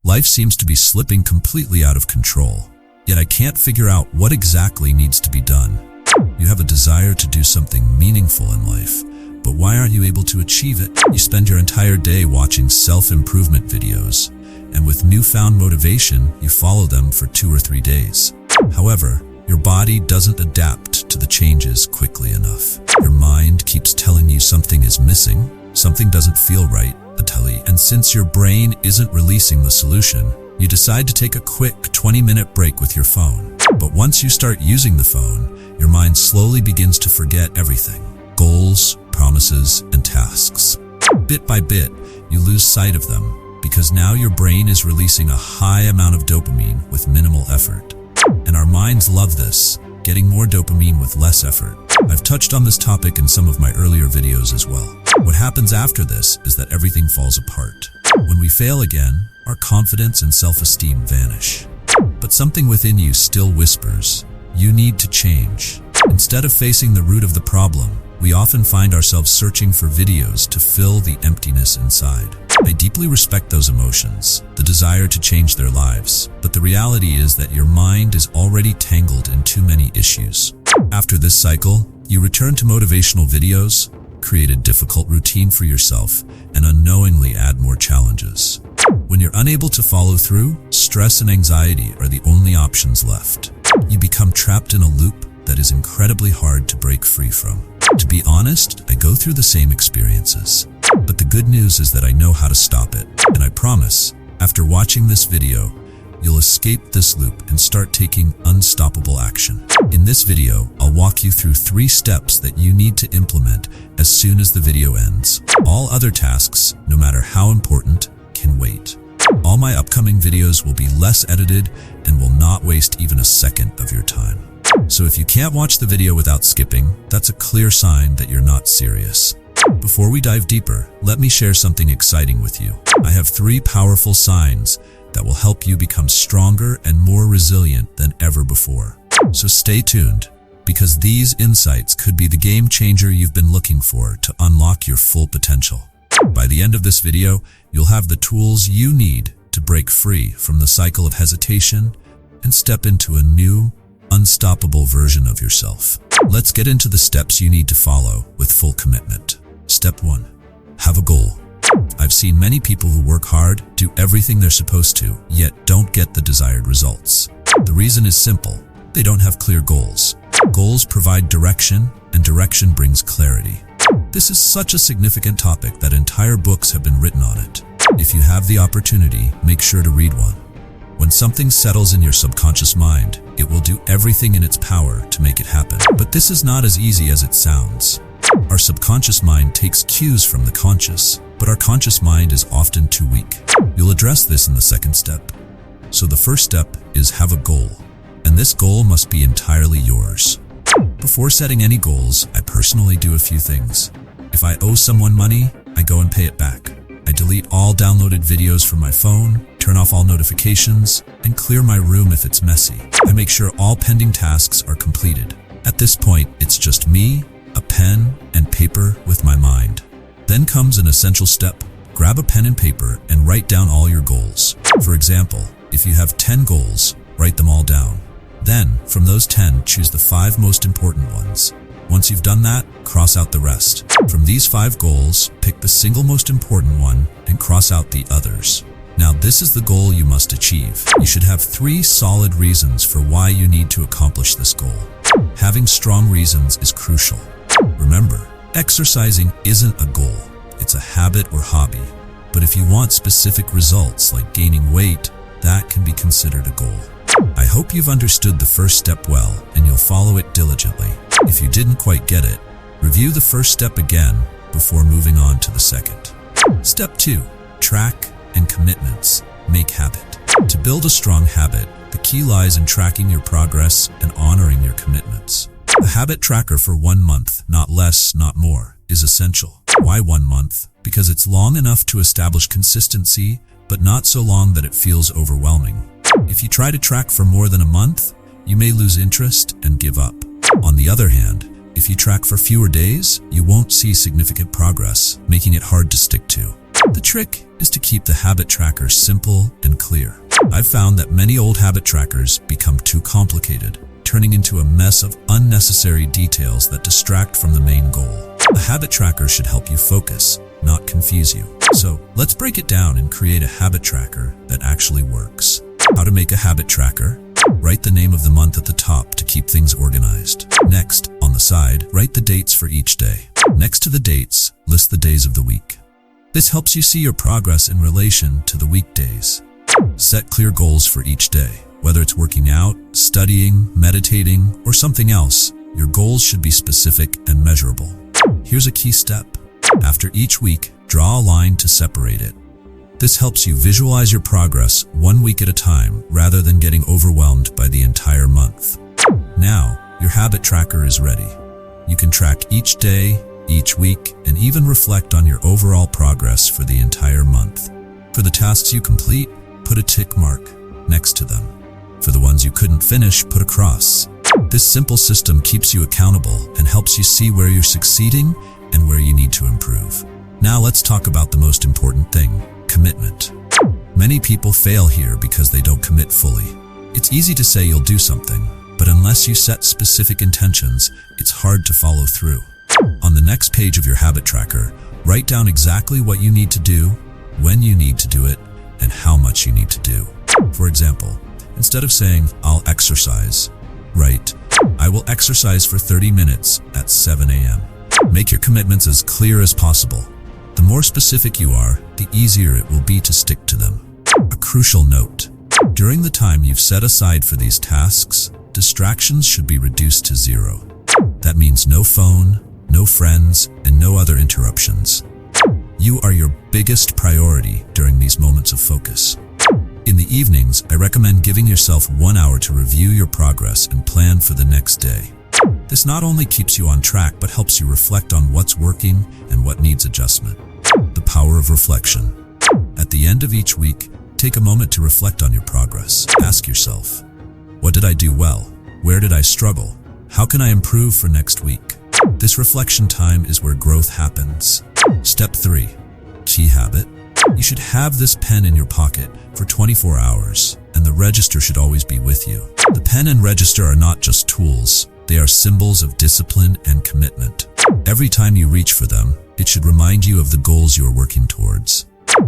Life seems to be slipping completely out of control, yet I can't figure out what exactly needs to be done. You have a desire to do something meaningful in life, but why aren't you able to achieve it? You spend your entire day watching self-improvement videos, and with newfound motivation, you follow them for 2 or 3 days. However, your body doesn't adapt to the changes quickly enough. Your mind keeps telling you something is missing, something doesn't feel right, and since your brain isn't releasing the solution, you decide to take a quick 20-minute break with your phone. But once you start using the phone, your mind slowly begins to forget everything: goals, promises, and tasks. Bit by bit, you lose sight of them because now your brain is releasing a high amount of dopamine with minimal effort. And our minds love this, getting more dopamine with less effort. I've touched on this topic in some of my earlier videos as well. What happens after this is that everything falls apart. When we fail again, our confidence and self-esteem vanish. But something within you still whispers, you need to change. Instead of facing the root of the problem, we often find ourselves searching for videos to fill the emptiness inside. I deeply respect those emotions, the desire to change their lives, but the reality is that your mind is already tangled in too many issues. After this cycle, you return to motivational videos, create a difficult routine for yourself, and unknowingly add more challenges. When you're unable to follow through, stress and anxiety are the only options left. You become trapped in a loop that is incredibly hard to break free from. To be honest, I go through the same experiences. But the good news is that I know how to stop it, and I promise, after watching this video, you'll escape this loop and start taking unstoppable action. In this video, I'll walk you through 3 steps that you need to implement as soon as the video ends. All other tasks, no matter how important, can wait. All my upcoming videos will be less edited and will not waste even a second of your time. So if you can't watch the video without skipping, that's a clear sign that you're not serious. Before we dive deeper, let me share something exciting with you. I have 3 powerful signs that will help you become stronger and more resilient than ever before. So stay tuned, because these insights could be the game changer you've been looking for to unlock your full potential. By the end of this video, you'll have the tools you need to break free from the cycle of hesitation and step into a new, unstoppable version of yourself. Let's get into the steps you need to follow with full commitment. Step 1. Have a goal. I've seen many people who work hard, do everything they're supposed to, yet don't get the desired results. The reason is simple. They don't have clear goals. Goals provide direction, and direction brings clarity. This is such a significant topic that entire books have been written on it. If you have the opportunity, make sure to read one. When something settles in your subconscious mind, it will do everything in its power to make it happen. But this is not as easy as it sounds. Our subconscious mind takes cues from the conscious, but our conscious mind is often too weak. You'll address this in the second step. So the first step is have a goal, and this goal must be entirely yours. Before setting any goals, I personally do a few things. If I owe someone money, I go and pay it back. I delete all downloaded videos from my phone, turn off all notifications, and clear my room if it's messy. I make sure all pending tasks are completed. At this point, it's just me, a pen, and paper with my mind. Then comes an essential step. Grab a pen and paper and write down all your goals. For example, if you have 10 goals, write them all down. Then, from those 10, choose the 5 most important ones. Once you've done that, cross out the rest. From these 5 goals, pick the single most important one and cross out the others. Now, this is the goal you must achieve. You should have 3 solid reasons for why you need to accomplish this goal. Having strong reasons is crucial. Remember, exercising isn't a goal. It's a habit or hobby. But if you want specific results like gaining weight, that can be considered a goal. I hope you've understood the first step well and you'll follow it diligently. If you didn't quite get it, review the first step again before moving on to the second. Step 2. Track and commitments. Make habit. To build a strong habit, the key lies in tracking your progress and honoring your commitments. A habit tracker for 1 month, not less, not more, is essential. Why 1 month? Because it's long enough to establish consistency, but not so long that it feels overwhelming. If you try to track for more than a month, you may lose interest and give up. On the other hand, if you track for fewer days, you won't see significant progress, making it hard to stick to. The trick is to keep the habit tracker simple and clear. I've found that many old habit trackers become too complicated, turning into a mess of unnecessary details that distract from the main goal. A habit tracker should help you focus, not confuse you. So let's break it down and create a habit tracker that actually works. How to make a habit tracker? Write the name of the month at the top to keep things organized. Next, on the side, write the dates for each day. Next to the dates, list the days of the week. This helps you see your progress in relation to the weekdays. Set clear goals for each day. Whether it's working out, studying, meditating, or something else, your goals should be specific and measurable. Here's a key step. After each week, draw a line to separate it. This helps you visualize your progress 1 week at a time rather than getting overwhelmed by the entire month. Now, your habit tracker is ready. You can track each day, each week, and even reflect on your overall progress for the entire month. For the tasks you complete, put a tick mark next to them. For the ones you couldn't finish, put a cross. This simple system keeps you accountable and helps you see where you're succeeding and where you need to improve. Now let's talk about the most important thing, commitment. Many people fail here because they don't commit fully. It's easy to say you'll do something, but unless you set specific intentions, it's hard to follow through. On the next page of your habit tracker, write down exactly what you need to do, when you need to do it, and how much you need to do. For example, instead of saying, "I'll exercise," write, "I will exercise for 30 minutes at 7 a.m. Make your commitments as clear as possible. The more specific you are, the easier it will be to stick to them. A crucial note: during the time you've set aside for these tasks, distractions should be reduced to 0. That means no phone, no friends, and no other interruptions. You are your biggest priority during these moments of focus. In the evenings, I recommend giving yourself 1 hour to review your progress and plan for the next day. This not only keeps you on track, but helps you reflect on what's working and what needs adjustment. The power of reflection. At the end of each week, take a moment to reflect on your progress. Ask yourself, what did I do well? Where did I struggle? How can I improve for next week? This reflection time is where growth happens. Step 3. Key habit. You should have this pen in your pocket for 24 hours, and the register should always be with you. The pen and register are not just tools, they are symbols of discipline and commitment. Every time you reach for them, it should remind you of the goals you are working towards.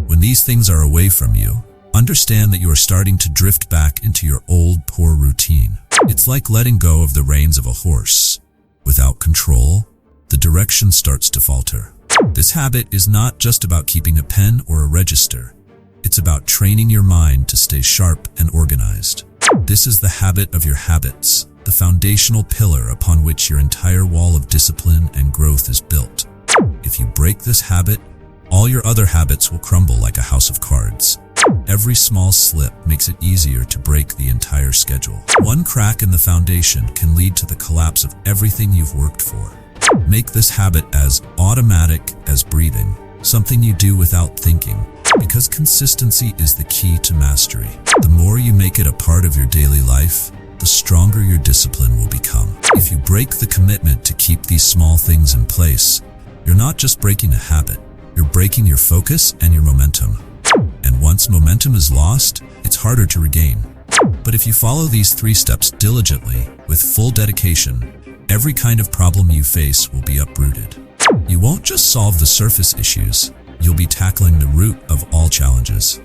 When these things are away from you, understand that you are starting to drift back into your old, poor routine. It's like letting go of the reins of a horse. Without control, the direction starts to falter. This habit is not just about keeping a pen or a register. It's about training your mind to stay sharp and organized. This is the habit of your habits, the foundational pillar upon which your entire wall of discipline and growth is built. If you break this habit, all your other habits will crumble like a house of cards. Every small slip makes it easier to break the entire schedule. One crack in the foundation can lead to the collapse of everything you've worked for. Make this habit as automatic as breathing, something you do without thinking, because consistency is the key to mastery. The more you make it a part of your daily life, the stronger your discipline will become. If you break the commitment to keep these small things in place, you're not just breaking a habit, you're breaking your focus and your momentum. And once momentum is lost, it's harder to regain. But if you follow these 3 steps diligently, with full dedication, every kind of problem you face will be uprooted. You won't just solve the surface issues, you'll be tackling the root of all challenges.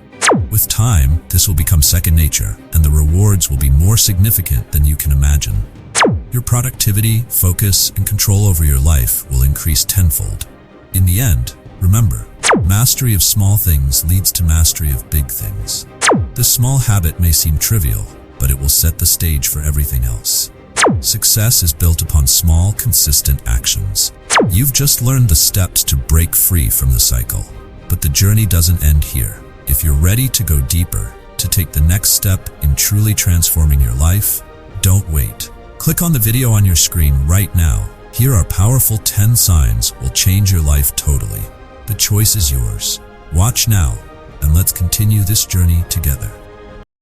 With time, this will become second nature, and the rewards will be more significant than you can imagine. Your productivity, focus, and control over your life will increase tenfold. In the end, remember, mastery of small things leads to mastery of big things. This small habit may seem trivial, but it will set the stage for everything else. Success is built upon small, consistent actions. You've just learned the steps to break free from the cycle. But the journey doesn't end here. If you're ready to go deeper, to take the next step in truly transforming your life, don't wait. Click on the video on your screen right now. Here are powerful 10 signs will change your life totally. The choice is yours. Watch now, and let's continue this journey together.